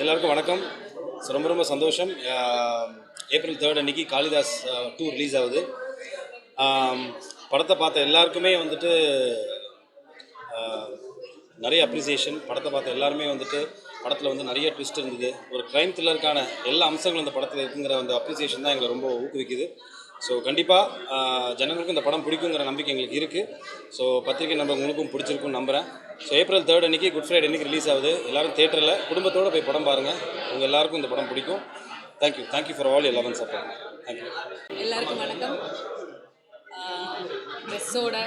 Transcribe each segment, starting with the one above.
எல்லாருக்கும் வணக்கம். ரொம்ப ரொம்ப சந்தோஷம். ஏப்ரல் 3 அன்றைக்கி காளிதாஸ் 2 ரிலீஸ் ஆகுது. படத்தை பார்த்த எல்லாருக்குமே வந்துட்டு நிறைய அப்ரிசியேஷன். படத்தை பார்த்த எல்லாருமே வந்துட்டு படத்தில் வந்து நிறைய ட்விஸ்ட் இருந்தது. ஒரு க்ரைம் த்ரில்லருக்கான எல்லா அம்சங்களும் இந்த படத்தில் இருக்குங்கிற அந்த அப்ரிசியேஷன் தான் எங்களை ரொம்ப ஊக்குவிக்குது. ஸோ கண்டிப்பாக ஜனங்களுக்கும் இந்த படம் பிடிக்குங்கிற நம்பிக்கை எங்களுக்கு இருக்குது. ஸோ பத்திரிகை நம்பர்களுக்கும் பிடிச்சிருக்குன்னு நம்புகிறேன். ஸோ ஏப்ரல் 3 அன்றைக்கி குட் ஃப்ரைடே அன்றைக்கி ரிலீஸ் ஆகுது. எல்லோரும் தேட்டரில் குடும்பத்தோடு போய் படம் பாருங்கள். உங்கள் எல்லாருக்கும் இந்த படம் பிடிக்கும். Thank you for all 11 support. Thank you. எல்லாருக்கும் வணக்கம். ப்ரெஸ்ஸோட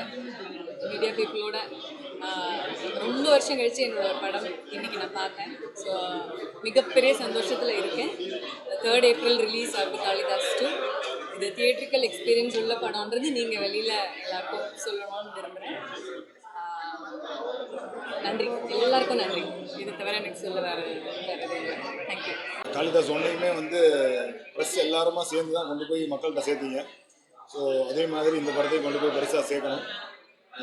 மீடியா பீப்புளோட ரொம்ப வருஷம் கழித்து என்னோட படம் இன்றைக்கி நான் பார்த்தேன். ஸோ மிகப்பெரிய சந்தோஷத்தில் இருக்கேன். 3 ஏப்ரல் ரிலீஸ் ஆகுது காளிதாஸ் 2. இது தியேட்ரிக்கல் எக்ஸ்பீரியன்ஸ் உள்ள படம்ன்றது நீங்கள் வெளியில் எல்லாருக்கும் சொல்லணும்னு விரும்புகிறேன். நன்றி, எல்லாருக்கும் நன்றி. இது தவிர எனக்கு சொல்ல வேறு தேங்க்யூ. காளிதாஸ் ஒன்றையுமே ப்ரெஸ் எல்லாருமா சேர்ந்து தான் கொண்டு போய் மக்கள்கிட்ட சேர்த்தீங்க. ஸோ அதே மாதிரி இந்த படத்தையும் கொண்டு போய் பெருசாக சேர்க்கணும்.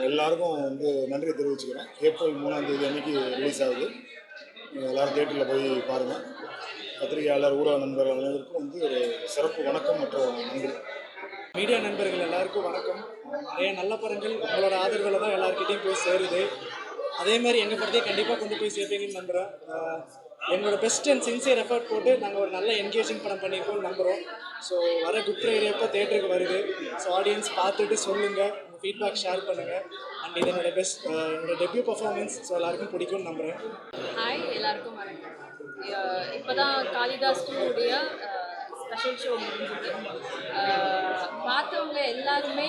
எல்லாருக்கும் நன்றியை தெரிவிச்சுக்கிறேன். ஏப்ரல் 3 அன்றைக்கி ரிலீஸ் ஆகுது. எல்லோரும் தேட்டரில் போய் பாருங்கள். பத்திரிகையாளர் ஊடக நண்பர்கள் அனைவருக்கும் ஒரு சிறப்பு வணக்கம் மற்றும் நன்றி. மீடியா நண்பர்கள் எல்லாருக்கும் வணக்கம். நிறைய நல்ல படங்கள் உங்களோட ஆதரவில் தான் எல்லாருக்கிட்டையும் போய் சேருது. அதே மாதிரி எங்கள் படத்தையும் கண்டிப்பாக கொண்டு போய் சேர்ப்பீங்கன்னு நம்புகிறேன். எங்களோட பெஸ்ட் அண்ட் சின்சியர் எஃபர்ட் போட்டு நாங்கள் ஒரு நல்ல என்கேஜிங் படம் பண்ணியிருக்கோம்னு நம்புகிறோம். ஸோ வர குட் ஃப்ரைடே அப்போ தேட்டருக்கு வருது. ஸோ ஆடியன்ஸ் பார்த்துட்டு சொல்லுங்கள், உங்கள் ஃபீட்பேக் ஷேர் பண்ணுங்கள். அண்ட் இது என்னோட டெபியூ பர்ஃபார்மன்ஸ். ஸோ எல்லாருக்கும் பிடிக்கும்னு நம்புகிறேன். ஹாய், எல்லாருக்கும் வணக்கம். இப்போ தான் காளிதாஸ் 2 ஸ்பெஷல் ஷோ முடிஞ்சது. பார்த்தவங்க எல்லாருமே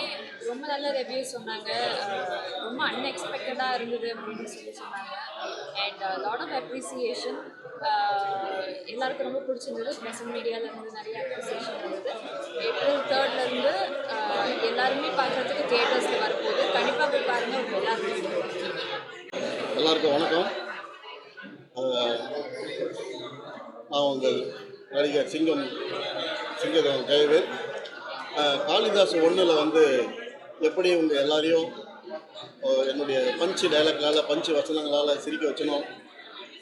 ரொம்ப நல்ல ரிவ்யூ சொன்னாங்க. ரொம்ப அன்எக்ஸ்பெக்டடாக இருந்தது அப்படின்னு சொன்னாங்க. And lot of appreciation. எல்லாருக்கும் ரொம்ப பிடிச்சிருந்தது. ப்ரெஸ் மீடியாவிலேருந்து நிறைய அப்ரிசியேஷன் இருந்தது. ஏப்ரல் 3 எல்லாருமே பார்க்குறதுக்கு தியேட்டர்ஸில் வரப்போகுது. கண்டிப்பாக போய் பாருங்கள். உங்கள் எல்லாருக்கும் வணக்கம். நான் உங்கள் நடிகர் சிங்கம் ஜெயவேல். காளிதாஸ் 1 எப்படி உங்கள் எல்லாரையும் என்னுடைய பஞ்சு டைலாக்னால பஞ்சு வசனங்களால் சிரிக்க வச்சணும்,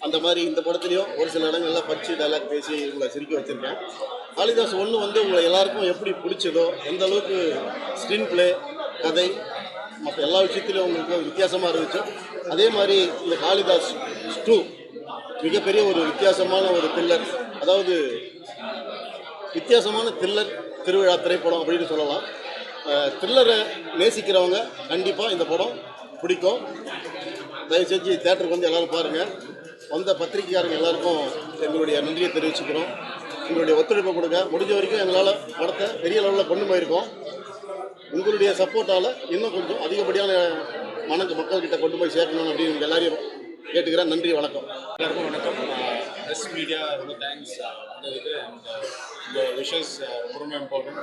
அந்த மாதிரி இந்த படத்துலையும் ஒரு சில இடங்களில் பஞ்சு டைலாக் பேசி உங்களை சிரிக்க வச்சுருக்கேன். காளிதாஸ் 1 உங்களை எல்லாருக்கும் எப்படி பிடிச்சதோ, எந்த அளவுக்கு ஸ்க்ரீன் பிளே, கதை, மற்ற எல்லா விஷயத்துலையும் உங்களுக்கு வித்தியாசமாக இருந்துச்சு. அதே மாதிரி இந்த காளிதாஸ் 2 மிகப்பெரிய ஒரு வித்தியாசமான ஒரு த்ரில்லர், அதாவது வித்தியாசமான த்ரில்லர் திருவிழா திரைப்படம் அப்படின்னு சொல்லலாம். த்ரில்லரை நேசிக்கிறவங்க கண்டிப்பாக இந்த படம் பிடிக்கும். தயவு செஞ்சு தேட்டருக்கு எல்லோரும் பாருங்கள். வந்த பத்திரிகைக்காரங்க எல்லாருக்கும் எங்களுடைய நன்றியை தெரிவிச்சுக்கிறோம். எங்களுடைய ஒத்துழைப்பை கொடுங்க. முடிஞ்ச வரைக்கும் எங்களால் படத்தை பெரிய லெவலில் கொண்டு போயிருக்கோம். உங்களுடைய சப்போர்ட்டால் இன்னும் கொஞ்சம் அதிகப்படியான மக்கள்கிட்ட கொண்டு போய் சேர்க்கணும் அப்படின்னு எல்லாரையும் கேட்டுக்கிறேன். நன்றி, வணக்கம். எல்லாருக்கும் வணக்கம். ப்ரெஸ் மீடியா ரொம்ப தேங்க்ஸ் வந்ததுக்கு. இந்த விஷஸ் ரொம்ப இம்பார்ட்டன்ட்.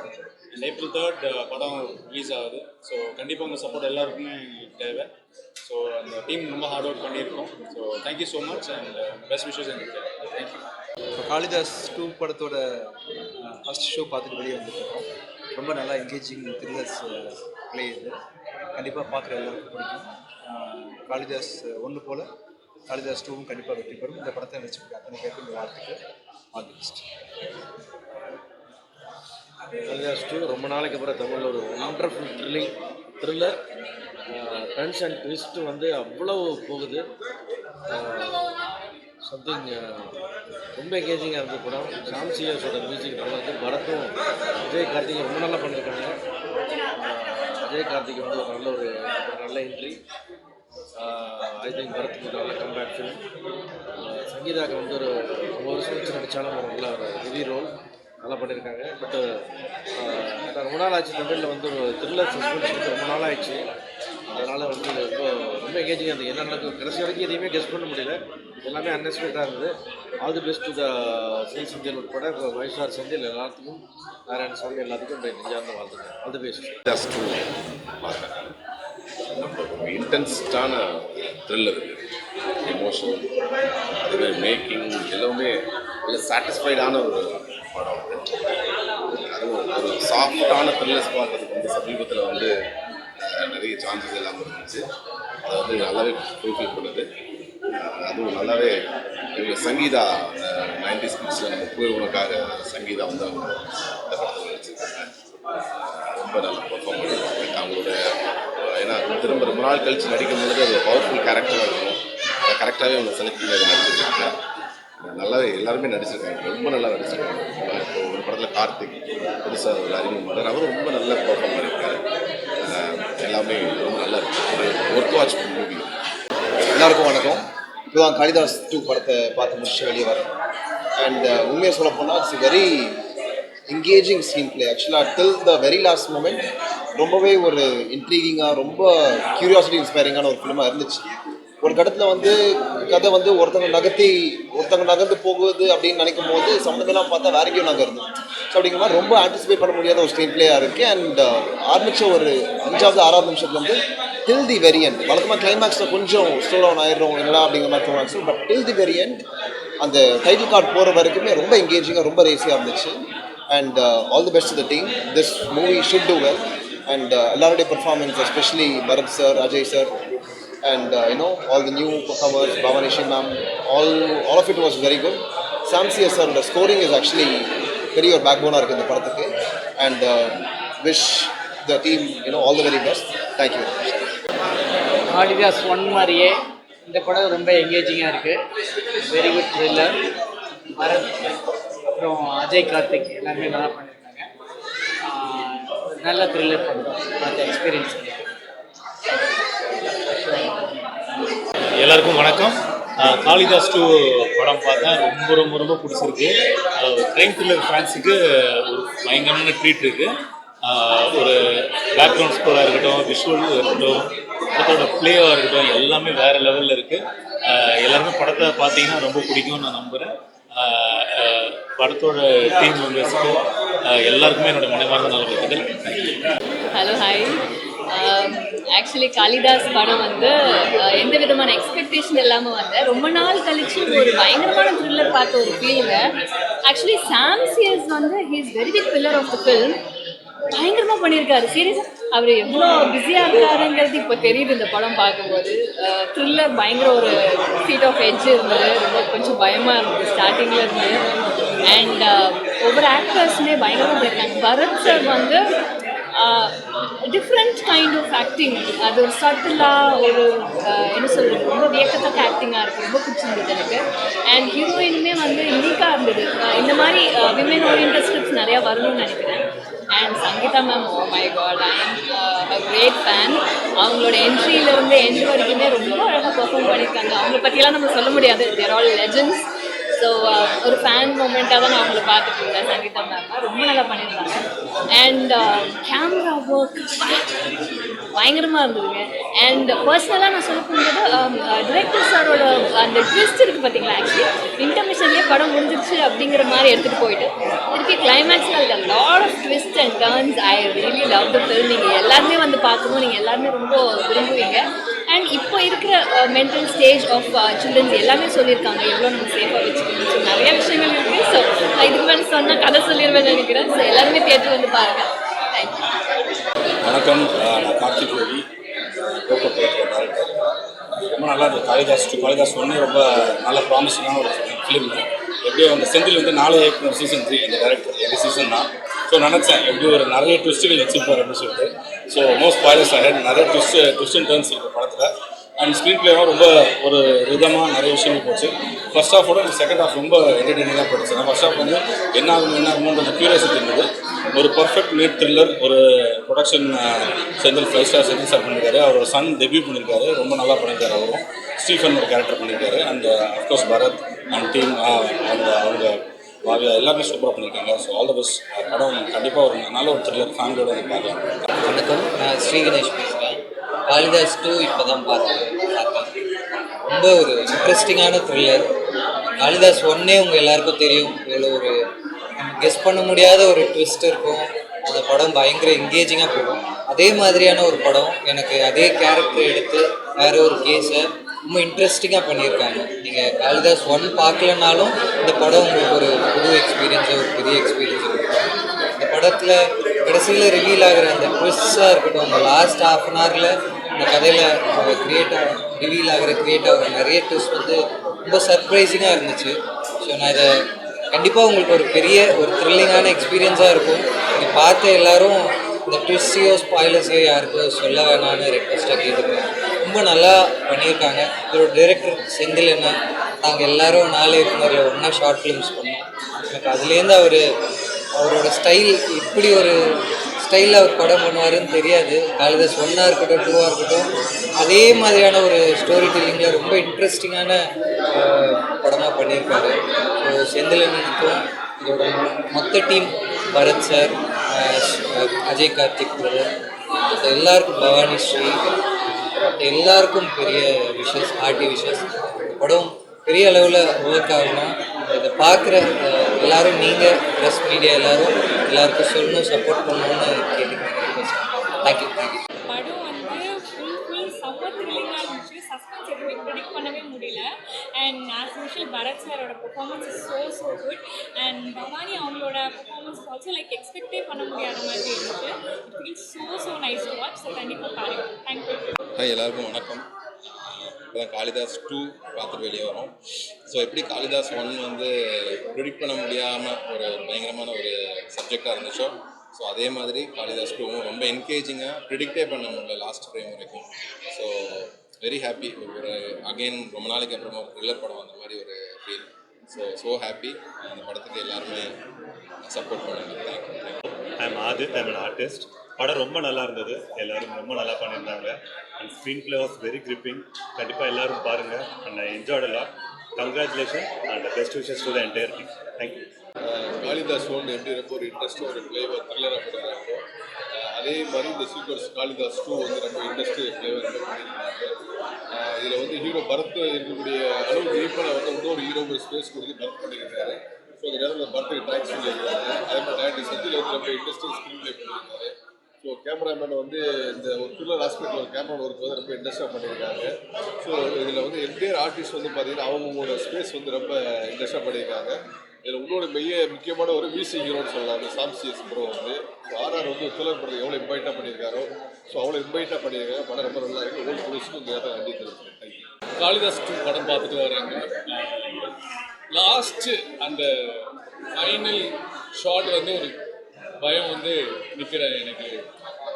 அண்ட் ஏப்ரல் 3 படம் ரிலீஸ் ஆகுது. ஸோ கண்டிப்பாக உங்கள் சப்போர்ட் எல்லாருக்குமே தேவை. ஸோ அந்த டீம் ரொம்ப ஹார்ட் ஒர்க் பண்ணியிருக்கோம். So thank you so much and best wishes எங்களுக்கு தேங்க்யூ. இப்போ காளிதாஸ் 2 படத்தோட ஃபஸ்ட் ஷோ பார்த்துட்டு வெளியே வந்துருக்கோம். ரொம்ப நல்லா என்கேஜிங் த்ரில்லர்ஸ் ப்ளே இது. கண்டிப்பாக பார்க்குற எல்லாருக்கும் பிடிக்கும். காளிதாஸ் 1 போல் காளிதாஸ் 2 கண்டிப்பாக வெற்றி பெறும். இந்த படத்தை நினச்சிக்கிட்டு அத்தனை பேருக்கு இந்த வாழ்த்துக்கு ஆல் தி பெஸ்ட். காளிதாஸ் 2 ரொம்ப நாளைக்கு அப்புறம் தமிழில் ஒரு wonderful thriller. Tons and twist அவ்வளோ போகுது. சம்திங் ரொம்ப என்கேஜிங்காக இருந்த படம். சாம்சியாஸோட மியூசிக் நல்லா பரத்தும் விஜய் கார்த்திகை ரொம்ப நல்லா பண்ணியிருக்காங்க. விஜய் கார்த்திகை ஒரு நல்ல என்ட்ரி. ஐ திங்க் பரத்துக்கு நல்ல கம்பேக் ஃபிலிம். சங்கீதாக்கு ஒரு வருஷம் வச்சு நடித்தாலும் ஒரு நல்ல ஒரு ஹெவி ரோல் நல்லா பண்ணியிருக்காங்க. பட்டு ரொம்ப நாள் ஆச்சு தமிழில் ஒரு த்ரில்லர் சஸ்பென்ஸ் ரொம்ப நாள் ஆயிடுச்சு. அதனால் ரொம்ப எங்கேஜிங்காக இருந்தது. என்ன நடக்கும் கடைசி வரைக்கும் எதையுமே கெஸ் பண்ண முடியல. எல்லாமே அன்எக்ஸ்பெக்டாக இருந்தது. All the best to the civil Senthil உட்பட இப்போ வைசார் செந்தில் எல்லாத்துக்கும், நாராயணசாமி எல்லாத்துக்கும் இந்த நெஞ்சார்ந்த வாழ்த்துக்கள். All the best. இன்டென்ஸ்டான த்ரில்லர், எமோஷன், அதுவே மேக்கிங் எல்லாமே நல்ல சாட்டிஸ்ஃபைடான ஒரு படம். அதுவும் ஒரு சாஃப்டான த்ரில்லர்ஸ் பார்க்கறதுக்கு சமீபத்தில் நிறைய சான்சஸ் எல்லாம் இருந்துச்சு. அதை நல்லாவே ஃபுல்ஃபில் பண்ணுது. அதுவும் நல்லாவே சங்கீதா 90s கிட்ஸில் நம்ம போய் உனக்காக சங்கீதா வந்து அவங்க இந்த படத்தில் நடிச்சிருக்காங்க. ரொம்ப நல்லா பெர்ஃபார்ம் பண்ணியிருக்காங்க. அவங்களோட ஏன்னா திரும்ப ரொம்ப நாள் கழித்து நடிக்கும் பொழுது அது பவர்ஃபுல் கேரக்டராக இருக்கும். அதை கரெக்டாகவே அவங்க செலக்ட் பண்ணி அதை நடிச்சிருக்காங்க. நல்லாவே எல்லாருமே நடிச்சிருக்காங்க, ரொம்ப நல்லா நடிச்சிருக்காங்க. இப்போ ஒரு படத்தில் கார்த்திக் புதுசாக ஒரு அறிமுகம் அவரும் ரொம்ப நல்லா பெர்ஃபார்ம் பண்ணியிருக்காரு. எல்லாமே ரொம்ப நல்லா இருக்கு. ஒரு ஒர்க் வாட்ச் மூவி. எல்லாருக்கும் வணக்கம். இப்போதான் காளிதாஸ் 2 படத்தை பார்த்து முடிச்சு வெளியே வரேன். அண்ட் உண்மையை சொல்ல போனால் it's very engaging screen play. ஆக்சுவலாக டில் த வெரி லாஸ்ட் மூமெண்ட் ரொம்பவே ஒரு இன்ட்ரீகிங்காக, ரொம்ப க்யூரியாசிட்டி இன்ஸ்பைரிங்கான ஒரு ஃபிலிமாக இருந்துச்சு. ஒரு கட்டத்தில் வந்து கதை வந்து ஒருத்தங்க நகர்ந்து போகுது அப்படின்னு நினைக்கும் போது சம்மந்தமெல்லாம் பார்த்தா வேற எங்கேயும் நகருது. ஸோ அப்படிங்கிற மாதிரி ரொம்ப ஆன்டிசிபேட் பண்ண முடியாத ஒரு ஸ்க்ரீன் பிளேயாக இருக்குது. அண்ட் ஆரம்பித்த ஒரு 5வது 6வது நிமிஷத்துல வந்து டில் தி வெரி எண்ட், வழக்கமாக கிளைமேக்ஸில் கொஞ்சம் ஸ்லோ டவுன் ஆயிடுறோம் என்னடா அப்படிங்கிற மாதிரி தோணுச்சு. But till the very end அந்த டைட்டில் கார்டு போகிற வரைக்குமே ரொம்ப என்கேஜிங்காக, ரொம்ப ரேசியாக இருந்துச்சு. And all the best to the team. This movie should do well. அண்ட் எல்லாருடைய performance, especially Bharath sir, Ajay sir, and all the new performers, Bhavanishi ma'am, all of it was very good. Sam C.S. sir, the scoring is actually very ஒரு backbone இருக்கு இந்த படத்துக்கு. And wish the team all the very best. Thank you very much. Kalidas 1 மாதிரியே இந்த படம் ரொம்ப எங்கேஜிங்காக இருக்குது. Very good thriller. Bharat அப்புறம் அஜய் கார்த்திக் எல்லாருமே நல்லா பண்ணியிருக்காங்க. நல்ல த்ரில்லர் படம் அந்த எக்ஸ்பீரியன்ஸ். எல்லாருக்கும் வணக்கம். காளிதாஸ் 2 படம் பார்த்தேன். ரொம்ப ரொம்ப ரொம்ப பிடிச்சிருக்கு. க்ரைம் த்ரில்லர் ஃபேன்ஸுக்கு ஒரு பயங்கரமான ட்ரீட் இருக்குது. ஒரு பேக்ரவுண்ட் ஸ்கோராக இருக்கட்டும், விஷுவல் இருக்கட்டும், படத்தோட பிளேவாக இருக்கட்டும், எல்லாமே வேறு லெவலில் இருக்குது. எல்லாருமே படத்தை பார்த்தீங்கன்னா ரொம்ப பிடிக்கும்னு நான் நம்புகிறேன். படத்தோட டீம் மெம்பர்ஸுக்கு எல்லாருக்குமே என்னோட மனமார்ந்த நல்வாழ்த்துக்கள். Hello, hi. ஆக்சுவலி காளிதாஸ் படம் வந்து எந்த விதமான எக்ஸ்பெக்டேஷன் இல்லாமல் வந்தேன். ரொம்ப நாள் கழிச்சு ஒரு பயங்கரமான த்ரில்லர் பார்த்த ஒரு ஃபீலுங்க. ஆக்சுவலி சாம் சிஎஸ் வந்து he is very big pillar of the film. பயங்கரமாக பண்ணியிருக்காரு. சீரியஸாக அவர் எவ்வளோ பிஸியாக இருக்காருங்கிறது இப்போ தெரியுது இந்த படம் பார்க்கும்போது. த்ரில்லர் பயங்கர ஒரு சீட் ஆஃப் எட்ஜ் இருந்தது. ரொம்ப கொஞ்சம் பயமாக இருந்தது ஸ்டார்டிங்கில் இருந்து. அண்ட் ஒவ்வொரு ஆக்டர்ஸுமே பயங்கரமாக போயிருக்காங்க. பரத் சார் வந்து டிஃப்ரெண்ட் கைண்ட் ஆஃப் ஆக்டிங். அது ஒரு சட்டிலாக ஒரு என்ன சொல்கிறது, ரொம்ப வியக்கத்தக்க ஆக்டிங்காக இருக்குது. ரொம்ப பிடிச்சிருந்தது எனக்கு. அண்ட் ஹீரோயினுமே வந்து யூனிக்காக இருந்தது. இந்த மாதிரி விமன் ஓரியன்டட் ஸ்கிரிப்ட்ஸ் நிறையா வரணும்னு நினைக்கிறேன். And Sangeetha ma'am, oh my God, I am a great fan. அவங்களோட என்ட்ரியிலேருந்து எண்ட் வரைக்குமே ரொம்ப அழகாக பெர்ஃபார்ம் பண்ணியிருக்காங்க. அவங்கள பற்றியெல்லாம் நம்ம சொல்ல முடியாது. தேர் ஆல் லெஜெண்ட்ஸ். ஸோ ஒரு ஃபேன் மூமெண்ட்டாக தான் நான் அவங்கள பார்த்துட்டு இருந்தேன். சங்கீதா மேம் ரொம்ப நல்லா பண்ணியிருந்தாங்க. அண்ட் கேமரா ஒர்க் பயங்கரமாக இருந்ததுங்க. அண்ட் பர்சனலாக நான் சொல்ல போகும்போது டிரெக்டர் சாரோட அந்த ட்விஸ்ட் இருக்குது பார்த்தீங்களா. ஆக்சுவலி இன்டர்மிஷன்லேயே படம் முடிஞ்சிருச்சு அப்படிங்கிற மாதிரி எடுத்துகிட்டு போயிட்டு திருப்பி கிளைமேக்ஸில் lot of twist and turns. I really love the film. நீங்கள் எல்லாருமே வந்து பார்க்கணும். நீங்கள் எல்லாருமே ரொம்ப விரும்புவீங்க. அண்ட் இப்போ இருக்கிற மென்டல் ஸ்டேஜ் ஆஃப் சில்ட்ரன்ஸ் எல்லாமே சொல்லியிருக்காங்க. எவ்வளோ நம்ம சேஃபாக வச்சுக்கணும். ஸோ நிறைய விஷயங்கள் இருக்குது. ஸோ நான் இதுக்கு மேலே சொன்னால் கதை சொல்லிடுவேன்னு நினைக்கிறேன். ஸோ எல்லாருமே தியேட்டர் வந்து பாருங்கள். தேங்க்யூ. வணக்கம். நான் கார்த்திக் ரவி, டேரக்டர். ரொம்ப நல்லா இருந்தது. காளிதாஸ் 1 ரொம்ப நல்ல ப்ராமிசிங்கான ஒரு ஃபிலிம். எப்படியோ அந்த செந்தில் வந்து 4 இயக்குனர் சீசன் 3 அந்த டேரக்டர் எங்கள் சீசன் தான். ஸோ நினச்சேன் எப்படி ஒரு நிறைய ட்விஸ்ட்டுகள் வச்சுருப்பார் அப்படின்னு சொல்லிட்டு. So no spoilers ahead. நிறைய ட்விஸ்ட் அண்ட் டர்ன்ஸ் இருக்குது படத்தில். அண்ட் ஸ்க்ரீன் பிளேவும் ரொம்ப ஒரு விதமாக நிறைய விஷயங்கள் போச்சு. ஃபர்ஸ்ட் ஹாஃபோட செகண்ட் ஹாஃப் ரொம்ப என்டர்டெய்னிங்காக போயிடுச்சு. நான் ஃபர்ஸ்ட் ஹாஃப் வந்து என்ன ஆகுமோன்ற க்யூரியாசிட்டி இருந்தது. ஒரு பர்ஃபெக்ட் மேட் த்ரில்லர். ஒரு production Senthil 5 star Senthil sir பண்ணியிருக்காரு. அவரோட சன் டெபியூ பண்ணியிருக்காரு. ரொம்ப நல்லா பண்ணியிருக்காரு. அவரும் ஸ்டீஃபன் ஒரு கேரக்டர் பண்ணியிருக்காரு. And of course Bharath and team அவங்க பாவியா எல்லாருமே சூப்பராக பண்ணியிருக்காங்க. So all the best. படம் கண்டிப்பாக ஒரு நல்ல ஒரு த்ரில்லர் ஃபேமிலியோட வந்து பார்க்கலாம். வணக்கம், நான் ஸ்ரீ கணேஷ் பேசுகிறேன். காளிதாஸ் 2 இப்போ தான் பார்த்தேன். ரொம்ப ஒரு இன்ட்ரெஸ்டிங்கான த்ரில்லர். காளிதாஸ் 1 உங்கள் எல்லாருக்கும் தெரியும். இவ்வளோ ஒரு கெஸ் பண்ண முடியாத ஒரு ட்விஸ்ட் இருக்கும். அந்த படம் பயங்கர என்கேஜிங்காக போகும். அதே மாதிரியான ஒரு படம் எனக்கு அதே கேரக்டர் எடுத்து வேறு ஒரு கேஸை ரொம்ப இன்ட்ரெஸ்டிங்காக பண்ணியிருக்காங்க. நீங்கள் காளிதாஸ் 1 பார்க்கலனாலும் இந்த படம் உங்களுக்கு ஒரு புது எக்ஸ்பீரியன்ஸாக, ஒரு பெரிய எக்ஸ்பீரியன்ஸ் இருக்கும். இந்த படத்தில் கடைசியில் ரிவீல் ஆகிற அந்த ட்விஸ்டாக இருக்கட்டும், அந்த லாஸ்ட் ½ அன் ஹவரில் இந்த கதையில் ரிவீல் ஆகிற நிறைய ட்விஸ்ட் வந்து ரொம்ப சர்ப்ரைசிங்காக இருந்துச்சு. ஸோ நான் இதை கண்டிப்பாக உங்களுக்கு ஒரு பெரிய ஒரு த்ரில்லிங்கான எக்ஸ்பீரியன்ஸாக இருக்கும். இது பார்த்து எல்லாரும் இந்த ட்விஸ்டையோ ஸ்பாய்லர்ஸையோ யாருக்கும் சொல்ல வேணான்னு ரெக்வஸ்ட்டாக கேட்டுக்கிறேன். ரொம்ப நல்லா பண்ணியிருக்காங்க. இதோட டைரக்டர் செந்தில் என்ன, நாங்கள் எல்லாரும் 4 இயக்குனரில் ஒன்றா ஷார்ட் ஃபிலிம்ஸ் பண்ணோம். எனக்கு அதுலேருந்து அவரோட ஸ்டைல் இப்படி ஒரு ஸ்டைலில் அவர் படம் பண்ணுவாருன்னு தெரியாது. காளிதாஸ் 1ஆக இருக்கட்டும் 2ஆக இருக்கட்டும் அதே மாதிரியான ஒரு ஸ்டோரி டெல்லிங்கில் ரொம்ப இன்ட்ரெஸ்டிங்கான படமாக பண்ணியிருக்காரு. ஸோ செந்திலனுக்கும் இதோட மொத்த team Bharath sir, Ajay Karthik brother, எல்லாருக்கும் பவானி ஸ்ரீ, எல்லாருக்கும் பெரிய விஷஸ், ஆர்டி விஷஸ். படம் பெரிய அளவில் ஒர்க் ஆகணும். இதை பார்க்குற எல்லாரும் நீங்கள் ப்ரெஸ் மீடியா எல்லாருக்கும் சொல்லணும், சப்போர்ட் பண்ணணும்னு கேட்டுக்கிறேன். தேங்க்யூ. படம் வந்து ஃபுல் செம்ம த்ரில்லிங்காக இருந்துச்சு. சஸ்பென்ஸ் எதுவுமே ப்ரிடிக்ட் பண்ணவே முடியல. அண்ட் ஆஸ் யூஷுவல் பரத் சாரோட performance is so good. And Bhavani அவங்களோட பெர்ஃபார்மன்ஸ் ஆல்சோ லைக் எக்ஸ்பெக்டே பண்ண முடியாத மாதிரி இருந்துச்சு. It feels so nice to watch. So கண்டிப்பாக பாருங்கள். தேங்க்யூ. ஹாய், எல்லாருக்கும் வணக்கம். இப்போ காளிதாஸ் 2 பார்த்துட்டு வெளியே வரோம். ஸோ எப்படி காளிதாஸ் 1 வந்து ப்ரிடிக்ட் பண்ண முடியாமல் ஒரு பயங்கரமான ஒரு சப்ஜெக்டாக இருந்துச்சோ, ஸோ அதே மாதிரி காளிதாஸ் 2வும் ரொம்ப என்கேஜிங்காக ப்ரிடிக்டே பண்ண முடியல லாஸ்ட் ஃப்ரேம் வரைக்கும். So very happy. ஒரு அகெயின் ரொம்ப நாளைக்கு அப்புறமா ஒரு த்ரில்லர் படம் வந்த மாதிரி ஒரு ஃபீல். So happy. அந்த படத்துக்கு எல்லாருமே சப்போர்ட் பண்ணுங்க. Thank you. I'm Adith, I'm an artist. படம் ரொம்ப நல்லா இருந்தது. எல்லோரும் ரொம்ப நல்லா பண்ணியிருந்தாங்க. And screenplay was very gripping. கண்டிப்பாக எல்லோரும் பாருங்கள். And I enjoyed a lot. Congratulation and best wishes to the entire team. Thank you. Kalidas 1 எப்படி ரொம்ப ஒரு இன்ட்ரெஸ்ட்டாக ஒரு ஃப்ளேவர் த்ரில்லராக பண்ணுறாங்களோ, அதே மாதிரி இந்த சீக்வன்ஸ் காளிதாஸ் 2 வந்து ரொம்ப இன்ட்ரெஸ்ட் ஃப்ளேவர் ரொம்ப பண்ணியிருக்காங்க. இதில் வந்து ஹீரோ பரத் இருக்கக்கூடிய அளவு ஈக்குவலாக வந்து இன்னொரு ஹீரோக்கு ஸ்பேஸ் கொடுத்து பரத் பண்ணியிருக்காரு. ஸோ அந்த நேரத்தில் பரத்துக்கு தேங்க்ஸ் சொல்லியிருக்காங்க. அதே மாதிரி டேரக்டர் செந்தில் வந்து ரொம்ப இன்ட்ரெஸ்டிங் ஸ்க்ரீன் ப்ளே பண்ணியிருக்காரு. ஸோ கேமராமேன் வந்து இந்த ஒரு த்ரில்லர் ஆஸ்பெக்டில் ஒரு கேமரா ஒர்க் வந்து ரொம்ப இன்ட்ரெஸ்ட்டாக பண்ணியிருக்காங்க. ஸோ இதில் வந்து என்டையர் ஆர்டிஸ்ட் வந்து பார்த்தீங்கன்னா அவங்களோட ஸ்பேஸ் வந்து ரொம்ப இன்ட்ரெஸ்ட்டாக பண்ணியிருக்காங்க. இதில் இன்னொரு முக்கியமான ஒரு மியூசிக் ஹீரோன்னு சொல்லலாம். அந்த சாம்சிஎஸ் ப்ரோ வந்து ஆர்ஆர் வந்து த்ரில்லர் படத்தை எவ்வளோ இன்வைட்டாக பண்ணியிருக்காரோ, ஸோ அவ்வளோ இன்வைட்டாக பண்ணியிருக்காங்க. படம் ரொம்ப நல்லா இருக்குது. ஓல்டு புதுசுக்கும் இந்த நேரத்தை நன்றி தெரிவிக்கிறேன். தேங்க்யூ. காளிதாஸ் 2 படம் பார்த்துட்டு வராங்க. லாஸ்ட்டு அந்த ஃபைனல் ஷாட் வந்து ஒரு பயம் வந்து நிற்கிறேன். எனக்கு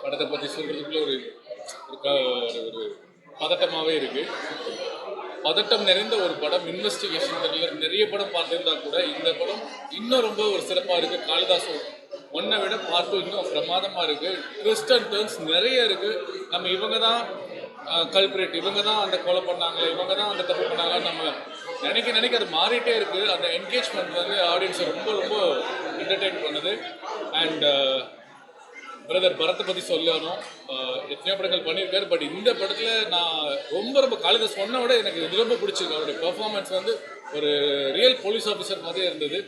படத்தை பற்றி சொல்கிறதுக்குள்ள ஒரு பதட்டமாகவே இருக்குது. பதட்டம் நிறைந்த ஒரு படம். இன்வெஸ்டிகேஷன் த்ரில்லர் நிறைய படம் பார்த்துருந்தா கூட இந்த படம் இன்னும் ரொம்ப ஒரு சிறப்பாக இருக்குது. காளிதாஸ் 1 விட பார்ட் 2 இன்னும் பிரமாதமாக இருக்குது. ட்விஸ்ட் அண்ட் டர்ன்ஸ் நிறைய இருக்குது. நம்ம இவங்க தான் கல்பிரேட், இவங்க தான் அந்த கொலை பண்ணாங்க, இவங்க தான் அந்த தப்பு பண்ணாங்க, நம்ம நினைக்க அது மாறிட்டே இருக்குது. அந்த என்கேஜ்மெண்ட் வந்து ஆடியன்ஸை ரொம்ப என்டர்டெயின் பண்ணுது. அண்ட் பிரதர் பரத்தை பற்றி சொல்லணும். எத்தனையோ படங்கள் பண்ணியிருக்காரு. பட் இந்த படத்தில் நான் ரொம்ப காளிதாஸ் 1 விட எனக்கு இது ரொம்ப பிடிச்சிருக்கு. அவருடைய பெர்ஃபார்மன்ஸ் வந்து ஒரு ரியல் போலீஸ் ஆஃபீஸர் மாதிரியே இருந்தது.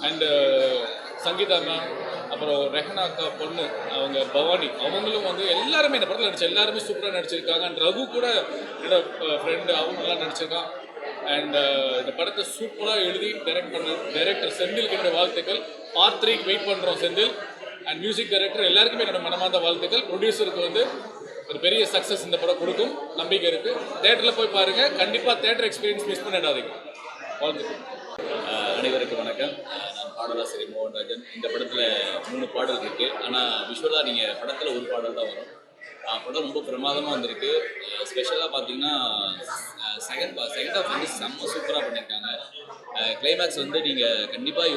அண்டு சங்கீதா மேம், அப்புறம் ரெஹனா அக்கா பொண்ணு, அவங்க பவானி, அவங்களும் வந்து எல்லாருமே இந்த படத்தில் நடிச்ச எல்லாருமே சூப்பராக நடிச்சிருக்காங்க. அண்ட் ரகு கூட என்னோட ஃப்ரெண்டு, அவங்க நல்லா நடிச்சிருக்கான். அண்ட் இந்த படத்தை சூப்பராக எழுதி டைரக்ட் பண்ண டைரக்டர் செந்திலுக்கு என்னோட வாழ்த்துக்கள். பார்ட் 3க்கு வெயிட் பண்ணுறோம் செந்தில். அண்ட் மியூசிக் டைரக்டர் எல்லாருக்குமே என்னோட மனமார்ந்த வாழ்த்துக்கள். ப்ரொடியூசருக்கு வந்து ஒரு பெரிய சக்ஸஸ் இந்த படம் கொடுக்கும் நம்பிக்கை இருக்குது. தேட்டரில் போய் பாருங்கள். கண்டிப்பாக தேட்டர் எக்ஸ்பீரியன்ஸ் மிஸ் பண்ணிடாதீங்க. வாழ்த்துக்கள். அனைவருக்கும் வணக்கம். நான் பாடலாசிரி மோகன்ராஜன். இந்த படத்தில் 3 பாடல் இருக்குது. ஆனால் விஷுவலாக நீங்கள் படத்தில் ஒரு பாடல் தான் வரும். படம் ரொம்ப பிரமாதமாக வந்திருக்கு. ஸ்பெஷலாக பார்த்தீங்கன்னா செகண்ட் ஹாஃப் வந்து செம்ம சூப்பராக பண்ணியிருக்காங்க. கிளைமேக்ஸ் வந்து நீங்கள் கண்டிப்பாக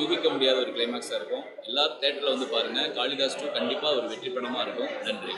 யூகிக்க முடியாத ஒரு கிளைமேக்ஸாக இருக்கும். எல்லாரும் தேட்டரில் வந்து பாருங்கள். காளிதாஸ் 2 கண்டிப்பாக ஒரு வெற்றி படமாக இருக்கும். நன்றி.